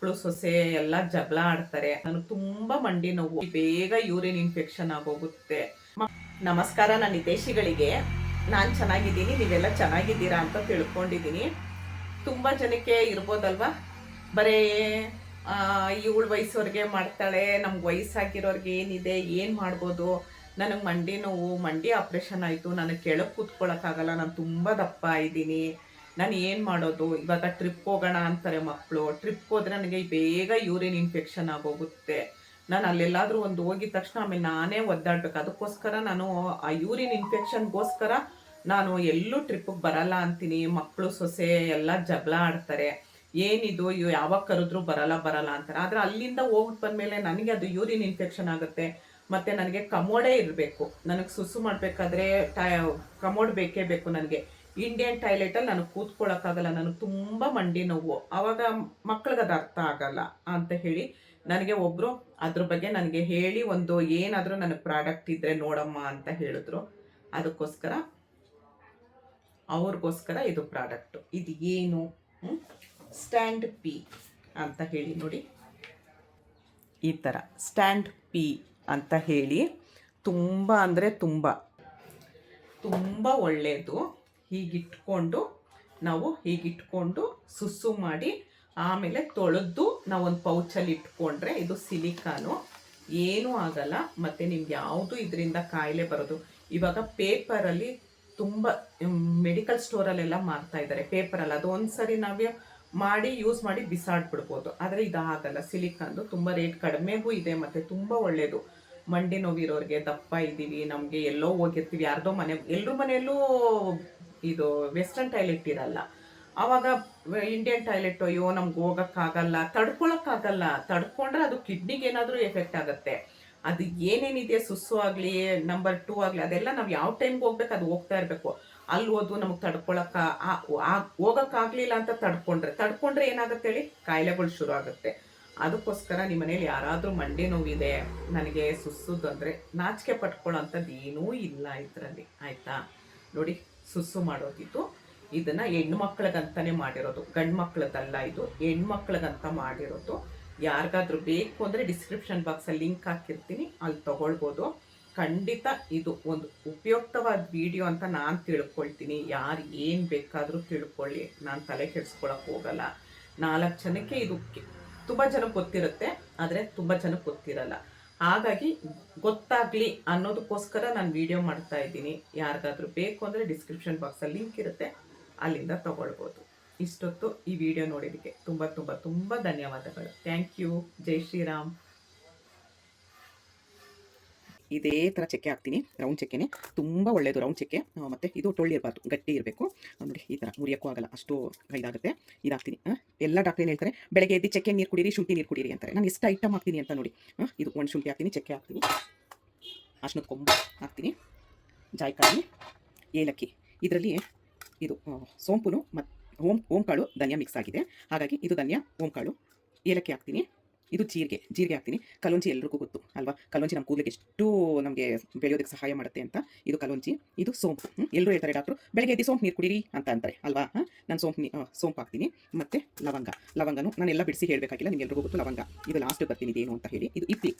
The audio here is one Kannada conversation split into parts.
ಮಕ್ಕಳು ಸೊಸೆ ಎಲ್ಲ ಜಗಳ ಆಡ್ತಾರೆ. ನನಗೆ ತುಂಬಾ ಮಂಡಿ ನೋವು, ಬೇಗ ಯೂರಿನ್ ಇನ್ಫೆಕ್ಷನ್ ಆಗೋಗುತ್ತೆ. ನಮಸ್ಕಾರ ನನ್ನ ಹಿತೈಷಿಗಳಿಗೆ. ನಾನು ಚೆನ್ನಾಗಿದ್ದೀನಿ, ನೀವೆಲ್ಲ ಚೆನ್ನಾಗಿದ್ದೀರಾ ಅಂತ ತಿಳ್ಕೊಂಡಿದ್ದೀನಿ. ತುಂಬಾ ಜನಕ್ಕೆ ಇರ್ಬೋದಲ್ವಾ, ಬರೇ ಇವಳು ವಯಸ್ಸವ್ರಿಗೆ ಮಾಡ್ತಾಳೆ, ನಮ್ಗೆ ವಯಸ್ಸಾಗಿರೋರ್ಗೆ ಏನಿದೆ, ಏನು ಮಾಡ್ಬೋದು. ನನಗೆ ಮಂಡಿ ನೋವು, ಮಂಡಿ ಆಪ್ರೇಷನ್ ಆಯಿತು, ನನಗೆ ಕೆಳಗೆ ಕೂತ್ಕೊಳ್ಳೋಕ್ಕಾಗಲ್ಲ, ನಾನು ತುಂಬ ದಪ್ಪ ಇದ್ದೀನಿ. ನಾನು ಏನು ಮಾಡೋದು? ಇವಾಗ ಟ್ರಿಪ್ ಹೋಗೋಣ ಅಂತಾರೆ ಮಕ್ಕಳು. ಟ್ರಿಪ್ ಹೋದ್ರೆ ನನಗೆ ಬೇಗ ಯೂರಿನ್ ಇನ್ಫೆಕ್ಷನ್ ಆಗೋಗುತ್ತೆ. ನಾನು ಅಲ್ಲೆಲ್ಲಾದರೂ ಒಂದು ಹೋಗಿದ ತಕ್ಷಣ ಆಮೇಲೆ ನಾನೇ ಒದ್ದಾಡ್ಬೇಕು. ಅದಕ್ಕೋಸ್ಕರ ನಾನು ಆ ಯೂರಿನ್ ಇನ್ಫೆಕ್ಷನ್ಗೋಸ್ಕರ ನಾನು ಎಲ್ಲೂ ಟ್ರಿಪ್ಪಿಗೆ ಬರಲ್ಲ ಅಂತೀನಿ. ಮಕ್ಕಳು ಸೊಸೆ ಎಲ್ಲ ಜಗಳ ಆಡ್ತಾರೆ. ಏನಿದು ಯಾವಾಗ ಕರೆದ್ರೂ ಬರಲ್ಲ ಅಂತಾರೆ. ಆದರೆ ಅಲ್ಲಿಂದ ಹೋಗ್ಬಿಟ್ಟು ಬಂದಮೇಲೆ ನನಗೆ ಅದು ಯೂರಿನ್ ಇನ್ಫೆಕ್ಷನ್ ಆಗುತ್ತೆ. ಮತ್ತು ನನಗೆ ಕಮೋಡೇ ಇರಬೇಕು. ನನಗೆ ಸುಸು ಮಾಡಬೇಕಾದ್ರೆ ಕಮೋಡ್ ಬೇಕೇ ಬೇಕು ನನಗೆ. ಇಂಡಿಯನ್ ಟಾಯ್ಲೆಟಲ್ಲಿ ನನಗೆ ಕೂತ್ಕೊಳ್ಳೋಕ್ಕಾಗಲ್ಲ, ನನಗೆ ತುಂಬ ಮಂಡಿ ನೋವು. ಆವಾಗ ಮಕ್ಳಿಗೆ ಅದು ಅರ್ಥ ಆಗಲ್ಲ ಅಂತ ಹೇಳಿ ನನಗೆ ಒಬ್ಬರು ಅದ್ರ ಬಗ್ಗೆ ನನಗೆ ಹೇಳಿ, ಒಂದು ಏನಾದರೂ ನನಗೆ ಪ್ರಾಡಕ್ಟ್ ಇದ್ದರೆ ನೋಡಮ್ಮ ಅಂತ ಹೇಳಿದ್ರು. ಅದಕ್ಕೋಸ್ಕರ ಅವ್ರಿಗೋಸ್ಕರ ಇದು ಪ್ರಾಡಕ್ಟು. ಇದು ಏನು? ಸ್ಟ್ಯಾಂಡ್ ಪಿ ಅಂತ ಹೇಳಿ ನೋಡಿ, ಈ ಥರ ಸ್ಟ್ಯಾಂಡ್ ಪಿ ಅಂತ ಹೇಳಿ ತುಂಬ ಅಂದರೆ ತುಂಬ ಒಳ್ಳೆಯದು. ಹೀಗಿಟ್ಕೊಂಡು ಸುಸ್ಸು ಮಾಡಿ ಆಮೇಲೆ ತೊಳೆದು ನಾವೊಂದು ಪೌಚಲ್ಲಿ ಇಟ್ಕೊಂಡ್ರೆ ಇದು ಸಿಲಿಕಾನು, ಏನೂ ಆಗಲ್ಲ. ಮತ್ತು ನಿಮ್ಗೆ ಯಾವುದು ಇದರಿಂದ ಕಾಯಿಲೆ ಬರೋದು. ಇವಾಗ ಪೇಪರಲ್ಲಿ ತುಂಬ ಮೆಡಿಕಲ್ ಸ್ಟೋರಲ್ಲೆಲ್ಲ ಮಾರ್ತಾ ಇದ್ದಾರೆ ಪೇಪರಲ್ಲಿ. ಅದು ಒಂದು ಸರಿ ನಾವು ಮಾಡಿ ಯೂಸ್ ಮಾಡಿ ಬಿಸಾಡ್ಬಿಡ್ಬೋದು. ಆದರೆ ಇದು ಆಗಲ್ಲ. ಸಿಲಿಕಾನ್ದು ತುಂಬ ರೇಟ್ ಕಡಿಮೆಗೂ ಇದೆ ಮತ್ತು ತುಂಬ ಒಳ್ಳೆಯದು. ಮಂಡಿ ನೋವಿರೋರಿಗೆ, ದಪ್ಪ ಇದ್ದೀವಿ, ನಮಗೆ ಎಲ್ಲೋ ಹೋಗಿರ್ತೀವಿ, ಯಾರ್ದೋ ಎಲ್ಲರ ಮನೆಯಲ್ಲೂ ಇದು ವೆಸ್ಟರ್ನ್ ಟಾಯ್ಲೆಟ್ ಇರಲ್ಲ. ಆವಾಗ ಇಂಡಿಯನ್ ಟಾಯ್ಲೆಟ್, ಅಯ್ಯೋ ನಮ್ಗೆ ಹೋಗೋಕ್ಕಾಗಲ್ಲ, ತಡ್ಕೊಂಡ್ರೆ ಅದು ಕಿಡ್ನಿಗೆ ಏನಾದರೂ ಎಫೆಕ್ಟ್ ಆಗುತ್ತೆ. ಅದು ಏನೇನಿದೆ, ಸುಸ್ಸು ಆಗಲಿ, ನಂಬರ್ 2 ಆಗಲಿ, ಅದೆಲ್ಲ ನಾವು ಯಾವ ಟೈಮ್ಗೆ ಹೋಗ್ಬೇಕು ಅದು ಹೋಗ್ತಾ ಇರಬೇಕು. ಅಲ್ಲಿ ಹೋದು ನಮಗೆ ಹೋಗೋಕ್ಕಾಗಲಿಲ್ಲ ಅಂತ ತಡ್ಕೊಂಡ್ರೆ ಏನಾಗುತ್ತೆ ಹೇಳಿ, ಕಾಯಿಲೆಗಳು ಶುರು ಆಗುತ್ತೆ. ಅದಕ್ಕೋಸ್ಕರ ನಿಮ್ಮ ಮನೇಲಿ ಯಾರಾದರೂ ಮಂಡಿ ನೋವಿದೆ, ನನಗೆ ಸುಸ್ಸುದು ಅಂದರೆ ನಾಚಿಕೆ ಪಟ್ಕೊಳ್ಳೋ ಅಂಥದ್ದು ಏನೂ ಇಲ್ಲ ಇದರಲ್ಲಿ, ಆಯಿತಾ? ನೋಡಿ, ಸುಸ್ಸು ಮಾಡೋದಿದ್ದು ಇದನ್ನು ಹೆಣ್ಮಕ್ಳಿಗಂತಲೇ ಮಾಡಿರೋದು, ಗಂಡು ಮಕ್ಳದಲ್ಲ ಇದು, ಹೆಣ್ಮಕ್ಳಿಗಂತ ಮಾಡಿರೋದು. ಯಾರಿಗಾದ್ರೂ ಬೇಕು ಅಂದರೆ ಡಿಸ್ಕ್ರಿಪ್ಷನ್ ಬಾಕ್ಸಲ್ಲಿ ಲಿಂಕ್ ಹಾಕಿರ್ತೀನಿ, ಅಲ್ಲಿ ತೊಗೊಳ್ಬೋದು. ಖಂಡಿತ ಇದು ಒಂದು ಉಪಯುಕ್ತವಾದ ವಿಡಿಯೋ ಅಂತ ನಾನು ತಿಳ್ಕೊಳ್ತೀನಿ. ಯಾರು ಏನು ಬೇಕಾದರೂ ತಿಳ್ಕೊಳ್ಳಿ, ನಾನು ತಲೆ ಕೆಡಿಸ್ಕೊಳಕ್ಕೆ ಹೋಗಲ್ಲ. 4 ಜನಕ್ಕೆ ಇದು ತುಂಬ ಜನಕ್ಕೆ ಗೊತ್ತಿರುತ್ತೆ, ಆದರೆ ತುಂಬ ಜನಕ್ಕೆ ಗೊತ್ತಿರಲ್ಲ. ಹಾಗಾಗಿ ಗೊತ್ತಾಗಲಿ ಅನ್ನೋದಕ್ಕೋಸ್ಕರ ನಾನು ವಿಡಿಯೋ ಮಾಡ್ತಾ ಇದ್ದೀನಿ. ಯಾರಿಗಾದ್ರೂ ಬೇಕು ಅಂದರೆ ಡಿಸ್ಕ್ರಿಪ್ಷನ್ ಬಾಕ್ಸಲ್ಲಿ ಲಿಂಕ್ ಇರುತ್ತೆ, ಅಲ್ಲಿಂದ ತೊಗೊಳ್ಬೋದು. ಇಷ್ಟೊತ್ತು ಈ ವಿಡಿಯೋ ನೋಡಿದ್ದಕ್ಕೆ ತುಂಬ ಧನ್ಯವಾದಗಳು. Thank you. ಜೈ ಶ್ರೀರಾಮ್. ಇದೇ ಥರ ಚಕ್ಕೆ ಹಾಕ್ತೀನಿ, ರೌಂಡ್ ಚಕ್ಕೆನೇ ತುಂಬ ಒಳ್ಳೆಯದು. ರೌಂಡ್ ಚಕ್ಕೆ ಮತ್ತು ಇದು ಟೊಳ್ಳಿರಬಾರ್ದು, ಗಟ್ಟಿ ಇರಬೇಕು. ನೋಡಿ, ಈ ಥರ ಮುರಿಯೋಕ್ಕೂ ಆಗಲ್ಲ, ಅಷ್ಟು ಇದಾಗುತ್ತೆ. ಇದಾಗ್ತೀನಿ. ಎಲ್ಲ ಡಾಕ್ಟ್ರ್ ಏನು ಹೇಳ್ತಾರೆ, ಬೆಳಗ್ಗೆ ಎದ್ದು ಚಕ್ಕೆ ನೀರು ಕುಡೀರಿ, ಶುಂಠಿ ನೀರು ಕುಡೀರಿ ಅಂತಾರೆ. ನಾನು ಎಷ್ಟು ಐಟಮ್ ಹಾಕ್ತೀನಿ ಅಂತ ನೋಡಿ. ಇದು ಒಂದು ಶುಂಠಿ ಹಾಕ್ತೀನಿ, ಚಕ್ಕೆ ಹಾಕ್ತೀನಿ, ಅರ್ಶಿನದ ಕೊಂಬು ಹಾಕ್ತೀನಿ, ಜಾಯಿಕಾಯಿ, ಏಲಕ್ಕಿ. ಇದರಲ್ಲಿ ಇದು ಸೋಂಪುನು ಮತ್ತು ಓಂಕಾಳು ಧನಿಯಾ ಮಿಕ್ಸ್ ಆಗಿದೆ. ಹಾಗಾಗಿ ಇದು ಧನಿಯಾ, ಓಂಕಾಳು, ಏಲಕ್ಕಿ ಹಾಕ್ತೀನಿ. ಇದು ಜೀರಿಗೆ ಹಾಕ್ತೀನಿ. ಕಲೋಂಜಿ ಎಲ್ರಿಗೂ ಗೊತ್ತು ಅಲ್ವಾ? ಕಲೋಂಜಿ ನಮ್ಮ ಕೂದಲಿಗೆ ಎಷ್ಟು ನಮಗೆ ಬೆಳೆಯೋದಕ್ಕೆ ಸಹಾಯ ಮಾಡುತ್ತೆ ಅಂತ. ಇದು ಕಲೋಂಜಿ, ಇದು ಸೋಂಪು. ಎಲ್ಲರೂ ಹೇಳ್ತಾರೆ ಡಾಕ್ಟ್ರು, ಬೆಳಗ್ಗೆ ಎದ್ದು ಸೋಂಪು ನೀರು ಕುಡೀರಿ ಅಂತ ಅಂತಾರೆ ಅಲ್ವಾ? ನಾನು ಸೋಂಪು ಹಾಕ್ತೀನಿ. ಮತ್ತು ಲವಂಗನೂ ನಾನೆಲ್ಲ ಬಿಡಿಸಿ ಹೇಳಬೇಕಾಗಿಲ್ಲ, ನಿಮ್ಗೆ ಎಲ್ರಿಗೂ ಗೊತ್ತು. ಲವಂಗ ಇದು ಲಾಸ್ಟ್ ಬರ್ತೀನಿ, ಇದೇನು ಅಂತ ಹೇಳಿ. ಇದು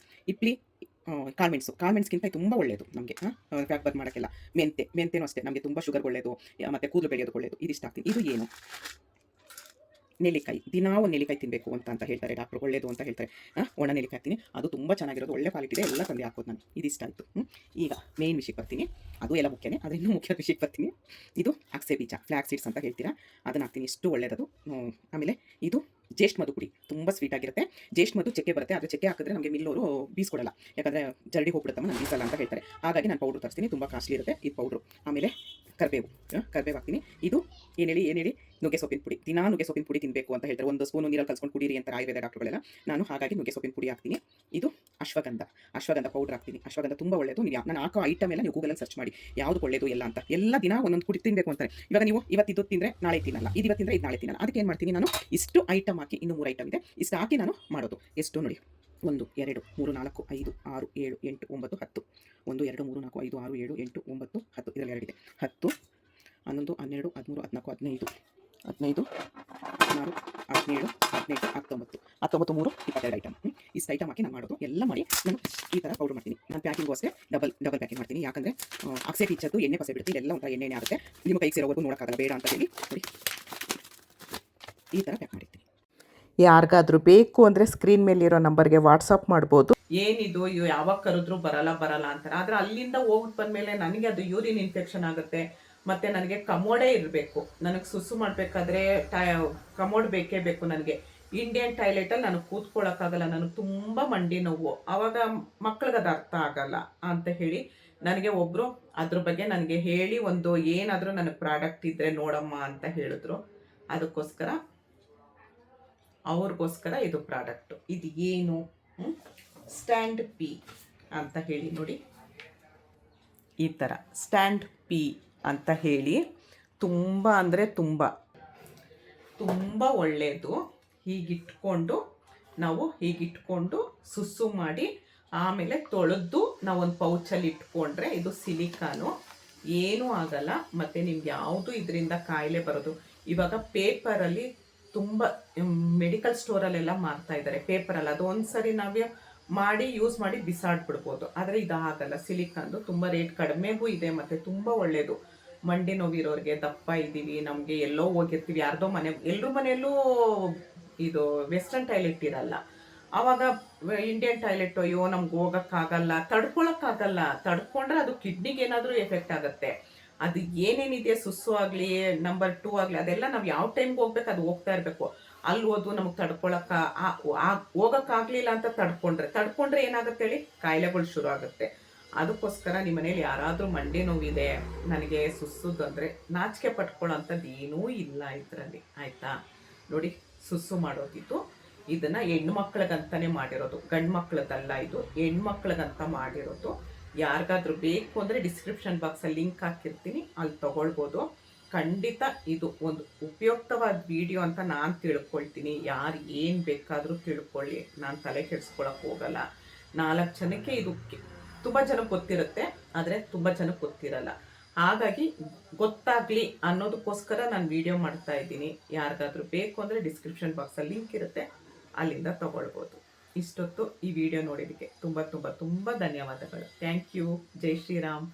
ಇಪ್ಲಿ ಕಾಳುಮೆಣಸಿಗಿಂತ ತುಂಬ ಒಳ್ಳೆಯದು ನಮಗೆ, ಫ್ಯಾಟ್ ಬರ್ನ್ ಮಾಡೋಕ್ಕೆಲ್ಲ. ಮೆಂತೆನೂ ಅಷ್ಟೇ, ನಮಗೆ ತುಂಬ ಶುಗರ್ ಒಳ್ಳೆಯದು, ಮತ್ತು ಕೂದಲು ಬೆಳೆಯೋದು ಒಳ್ಳೆಯದು. ಇದಿಷ್ಟು ಹಾಕ್ತೀನಿ. ಇದು ಏನು, ನೆಲ್ಲಿಕಾಯಿ. ದಿನಾ ಒಂದು ನೆಲ್ಲಿಕಾಯಿ ತಿನ್ನಬೇಕು ಅಂತ ಹೇಳ್ತಾರೆ ಡಾಕ್ಟ್ರು, ಒಳ್ಳೆಯದು ಅಂತ ಹೇಳ್ತಾರೆ. ಒಣ ನೆಲ್ಲಿಕಾಯಿ ಹಾಕ್ತೀನಿ, ಅದು ತುಂಬ ಚೆನ್ನಾಗಿರೋದು, ಒಳ್ಳೆ ಕ್ವಾಲಿಟಿ ಇದೆ, ಎಲ್ಲ ತಂದೆ ಹಾಕೋದು ನಾನು. ಇದಿಷ್ಟ ಆಯಿತು. ಈಗ ಮೇನ್ ವಿಷಯಕ್ಕೆ ಬರ್ತೀನಿ. ಅದು ಎಲ್ಲ ಮುಖ್ಯನೇ, ಆದರೆ ಇನ್ನೂ ಮುಖ್ಯ ವಿಷಯಕ್ಕೆ ಬರ್ತೀನಿ. ಇದು ಅಗಸೆ ಬೀಜ, ಫ್ಲ್ಯಾಕ್ ಸೀಡ್ಸ್ ಅಂತ ಹೇಳ್ತೀರಾ, ಅದನ್ನು ಹಾಕ್ತೀನಿ. ಇಷ್ಟು ಒಳ್ಳೆಯದು. ಆಮೇಲೆ ಇದು ಜೇಷ್ಠ ಮಧು ಪುಡಿ, ತುಂಬ ಸ್ವೀಟ್ ಆಗಿರುತ್ತೆ. ಜೇಷ್ಠ ಮಧು ಚಕ್ಕೆ ಬರುತ್ತೆ, ಆದರೆ ಚಕ್ಕೆ ಹಾಕಿದ್ರೆ ನಮಗೆ ಮಿಲ್ಲೋರು ಬೀಸ್ಕೊಡಲ್ಲ, ಯಾಕಂದರೆ ಜಲ್ದಿ ಹೋಗ್ಬಿಡುತ್ತಮ್ಮ, ನಾನು ಬೀಸಲ್ಲ ಅಂತ ಹೇಳ್ತಾರೆ. ಹಾಗಾಗಿ ನಾನು ಪೌಡ್ರ್ ತರಿಸ್ತೀನಿ, ತುಂಬ ಕಾಸ್ಟ್ಲಿ ಇರುತ್ತೆ ಈ ಪೌಡ್ರು. ಆಮೇಲೆ ಕರಿಬೇವು ಹಾಕ್ತೀನಿ. ಇದು ಏನು ಹೇಳಿ ನುಗ್ಗೆ ಸೊಪ್ಪಿನ ಪುಡಿ. ದಿನಾ ನುಗ್ಗೆ ಸೊಪ್ಪಿನ ಪುಡಿ ತಿನ್ನಬೇಕು ಅಂತ ಹೇಳ್ತಾರೆ, 1 ಸ್ಪೂನು ನೀರಲ್ಲಿ ಕಲ್ಸ್ಕೊಂಡು ಕುಡೀರಿ ಅಂತ ಆಯುರ್ವೇದ ಡಾಕ್ಟರ್ಗಳೆಲ್ಲ. ನಾನು ಹಾಗಾಗಿ ನುಗ್ಗೆ ಸೊಪ್ಪಿನ ಪುಡಿ ಹಾಕ್ತೀನಿ. ಇದು ಅಶ್ವಗಂಧ ಪೌಡ್ರ್ ಹಾಕ್ತೀನಿ. ಅಶ್ವಗಂಧ ತುಂಬ ಒಳ್ಳೆಯದು. ನಾನು ಹಾಕೋ ಐಟಮ್ ಎಲ್ಲ ನೀವು ಗೂಗಲಲ್ಲಿ ಸರ್ಚ್ ಮಾಡಿ ಯಾವುದು ಒಳ್ಳೆಯದು ಎಲ್ಲ ಅಂತ. ಎಲ್ಲ ದಿನ ಒಂದೊಂದು ಪುಡಿ ತಿನ್ನಬೇಕು ಅಂತಾರೆ. ಇವಾಗ ನೀವು ಇವತ್ತಿದ್ದು ತಿಂದರೆ ನಾಳೆ ತಿನ್ನಲ್ಲ, ಇದು ತಿಂದರೆ ಇದು ನಾಳೆ ತಿನ್ನಲ್ಲ. ಅದಕ್ಕೆ ಏನು ಮಾಡ್ತೀನಿ ನಾನು, ಇಷ್ಟು ಐಟಮ್ ಹಾಕಿ, ಇನ್ನೂ 3 ಐಟಮ್ ಇದೆ, ಇಷ್ಟು ಹಾಕಿ ನಾನು ಮಾಡೋದು. ಎಷ್ಟು ನೋಡಿ, 1 2 3 4 5 6 7 8 9 10. 1 2 3 4 5 6 7 8 9 10. ಇದರಲ್ಲಿ 2 ಇದೆ. 10 11 12 13 14 15 15 16 17 18 19 19 3 22 ಐಟಮ್. ಇಷ್ಟು ಐಟಮ್ ಹಾಕಿ ನಾನು ಮಾಡೋದು ಎಲ್ಲ ಮಾಡಿ ನಾನು ಈ ಥರ ಪೌಡರ್ ಮಾಡ್ತೀನಿ. ನಾನು ಪ್ಯಾಕಿಂಗು ಅಷ್ಟೇ ಡಬಲ್ ಪ್ಯಾಕಿಂಗ್ ಮಾಡ್ತೀನಿ. ಯಾಕಂದರೆ ಅಕ್ಸೆ ಟೀಚರ್ದು ಎಣ್ಣೆ ಪಸೆ ಬಿಡುತ್ತೆ, ಇದೆಲ್ಲ ಒಂಥರ ಎಣ್ಣೆ ಆಗುತ್ತೆ, ನಿಮ್ಮ ಕೈಗೆ ಸೇರೋವರೆಗೂ ನೋಡೋಕ್ಕಾಗಲ್ಲ, ಬೇಡ ಅಂತ ಹೇಳಿ ನೋಡಿ ಈ ಥರ ಪ್ಯಾಕ್ ಮಾಡಿರ್ತೀನಿ. ಯಾರಿಗಾದ್ರೂ ಬೇಕು ಅಂದರೆ ಸ್ಕ್ರೀನ್ ಮೇಲಿರೋ ನಂಬರ್ಗೆ ವಾಟ್ಸಪ್ ಮಾಡ್ಬೋದು. ಏನಿದು ಇವು ಯಾವಾಗ ಕರೆದ್ರೂ ಬರಲ್ಲ ಅಂತಾರೆ, ಆದರೆ ಅಲ್ಲಿಂದ ಹೋಗ್ಬಿಟ್ಟು ಬಂದಮೇಲೆ ನನಗೆ ಅದು ಯೂರಿನ್ ಇನ್ಫೆಕ್ಷನ್ ಆಗುತ್ತೆ. ಮತ್ತು ನನಗೆ ಕಮೋಡೇ ಇರಬೇಕು, ನನಗೆ ಸುಸು ಮಾಡಬೇಕಾದ್ರೆ ಕಮೋಡ್ ಬೇಕೇ ಬೇಕು. ನನಗೆ ಇಂಡಿಯನ್ ಟಾಯ್ಲೆಟಲ್ಲಿ ನನಗೆ ಕೂತ್ಕೊಳ್ಳೋಕ್ಕಾಗಲ್ಲ, ನನಗೆ ತುಂಬ ಮಂಡಿ ನೋವು. ಆವಾಗ ಮಕ್ಳಿಗೆ ಅದು ಅರ್ಥ ಆಗಲ್ಲ ಅಂತ ಹೇಳಿ ನನಗೆ ಒಬ್ಬರು ಅದ್ರ ಬಗ್ಗೆ ನನಗೆ ಹೇಳಿ ಒಂದು ಏನಾದರೂ ನನಗೆ ಪ್ರಾಡಕ್ಟ್ ಇದ್ದರೆ ನೋಡಮ್ಮ ಅಂತ ಹೇಳಿದ್ರು. ಅದಕ್ಕೋಸ್ಕರ ಅವ್ರಿಗೋಸ್ಕರ ಇದು ಪ್ರಾಡಕ್ಟು. ಇದು ಏನು ಸ್ಟ್ಯಾಂಡ್ ಪಿ ಅಂತ ಹೇಳಿ ನೋಡಿ, ಈ ಥರ ಸ್ಟ್ಯಾಂಡ್ ಪಿ ಅಂತ ಹೇಳಿ ತುಂಬ ಅಂದರೆ ತುಂಬ ಒಳ್ಳೆಯದು. ಹೀಗಿಟ್ಕೊಂಡು ಸುಸ್ಸು ಮಾಡಿ ಆಮೇಲೆ ತೊಳೆದು ನಾವೊಂದು ಪೌಚಲ್ಲಿ ಇಟ್ಕೊಂಡ್ರೆ ಇದು ಸಿಲಿಕಾನು, ಏನೂ ಆಗಲ್ಲ. ಮತ್ತು ನಿಮ್ಗೆ ಯಾವುದು ಇದರಿಂದ ಕಾಯಿಲೆ ಬರೋದು. ಇವಾಗ ಪೇಪರಲ್ಲಿ ತುಂಬ ಮೆಡಿಕಲ್ ಸ್ಟೋರಲ್ಲೆಲ್ಲ ಮಾರ್ತಾ ಇದ್ದಾರೆ ಪೇಪರಲ್ಲಿ, ಅದು ಒಂದ್ಸರಿ ನಾವೇ ಮಾಡಿ ಯೂಸ್ ಮಾಡಿ ಬಿಸಾಡ್ಬಿಡ್ಬೋದು. ಆದರೆ ಇದು ಆಗಲ್ಲ, ಸಿಲಿಕಾನ್ದು ತುಂಬ ರೇಟ್ ಕಡಿಮೆಗೂ ಇದೆ ಮತ್ತು ತುಂಬ ಒಳ್ಳೆಯದು. ಮಂಡಿ ನೋವಿರೋರಿಗೆ, ದಪ್ಪ ಇದ್ದೀವಿ, ನಮಗೆ ಎಲ್ಲೋ ಹೋಗಿರ್ತೀವಿ, ಯಾರ್ದೋ ಎಲ್ಲರ ಮನೆಯಲ್ಲೂ ಇದು ವೆಸ್ಟರ್ನ್ ಟಾಯ್ಲೆಟ್ ಇರಲ್ಲ, ಆವಾಗ ಇಂಡಿಯನ್ ಟಾಯ್ಲೆಟ್ ಅಯ್ಯೋ ನಮ್ಗೆ ಹೋಗೋಕ್ಕಾಗಲ್ಲ, ತಡ್ಕೊಂಡ್ರೆ ಅದು ಕಿಡ್ನಿಗೆ ಏನಾದರೂ ಎಫೆಕ್ಟ್ ಆಗುತ್ತೆ. ಅದು ಏನೇನಿದೆ ಸುಸ್ಸು ಆಗಲಿ ನಂಬರ್ 2 ಆಗಲಿ ಅದೆಲ್ಲ ನಾವು ಯಾವ ಟೈಮ್ಗೆ ಹೋಗ್ಬೇಕು ಅದು ಹೋಗ್ತಾ ಇರಬೇಕು. ಅಲ್ಲಿ ಹೋದ್ವು ನಮಗೆ ಹೋಗೋಕ್ಕಾಗಲಿಲ್ಲ ಅಂತ ತಡ್ಕೊಂಡ್ರೆ ಏನಾಗುತ್ತೆ ಹೇಳಿ, ಕಾಯಿಲೆಗಳು ಶುರು ಆಗುತ್ತೆ. ಅದಕ್ಕೋಸ್ಕರ ನಿಮ್ಮ ಮನೇಲಿ ಯಾರಾದರೂ ಮಂಡಿ ನೋವಿದೆ, ನನಗೆ ಸುಸ್ಸುದು ಅಂದರೆ ನಾಚಿಕೆ ಪಟ್ಕೊಳ್ಳೋ ಅಂಥದ್ದು ಏನೂ ಇಲ್ಲ ಇದರಲ್ಲಿ, ಆಯಿತಾ. ನೋಡಿ ಸುಸ್ಸು ಮಾಡೋದಿದ್ದು, ಇದನ್ನು ಹೆಣ್ಮಕ್ಳಿಗಂತಲೇ ಮಾಡಿರೋದು, ಗಂಡು ಮಕ್ಳದಲ್ಲ ಇದು, ಹೆಣ್ಮಕ್ಳಿಗಂತ ಮಾಡಿರೋದು. ಯಾರಿಗಾದ್ರೂ ಬೇಕು ಅಂದರೆ ಡಿಸ್ಕ್ರಿಪ್ಷನ್ ಬಾಕ್ಸಲ್ಲಿ ಲಿಂಕ್ ಹಾಕಿರ್ತೀನಿ, ಅಲ್ಲಿ ತೊಗೊಳ್ಬೋದು. ಖಂಡಿತ ಇದು ಒಂದು ಉಪಯುಕ್ತವಾದ ವಿಡಿಯೋ ಅಂತ ನಾನು ತಿಳ್ಕೊಳ್ತೀನಿ. ಯಾರು ಏನು ಬೇಕಾದರೂ ತಿಳ್ಕೊಳ್ಳಿ, ನಾನು ತಲೆ ಕೆಡಿಸ್ಕೊಳಕ್ಕೆ ಹೋಗಲ್ಲ. 4 ಜನಕ್ಕೆ ಇದು ತುಂಬ ಜನಕ್ಕೆ ಗೊತ್ತಿರುತ್ತೆ, ಆದರೆ ತುಂಬ ಜನಕ್ಕೆ ಗೊತ್ತಿರಲ್ಲ. ಹಾಗಾಗಿ ಗೊತ್ತಾಗಲಿ ಅನ್ನೋದಕ್ಕೋಸ್ಕರ ನಾನು ವಿಡಿಯೋ ಮಾಡ್ತಾ ಇದ್ದೀನಿ. ಯಾರಿಗಾದ್ರೂ ಬೇಕು ಅಂದರೆ ಡಿಸ್ಕ್ರಿಪ್ಷನ್ ಬಾಕ್ಸಲ್ಲಿ ಲಿಂಕ್ ಇರುತ್ತೆ, ಅಲ್ಲಿಂದ ತೊಗೊಳ್ಬೋದು. ಇಷ್ಟೊತ್ತು ಈ ವಿಡಿಯೋ ನೋಡಿದ್ದಕ್ಕೆ ತುಂಬ ಧನ್ಯವಾದಗಳು. Thank you. ಜೈ ಶ್ರೀರಾಮ್.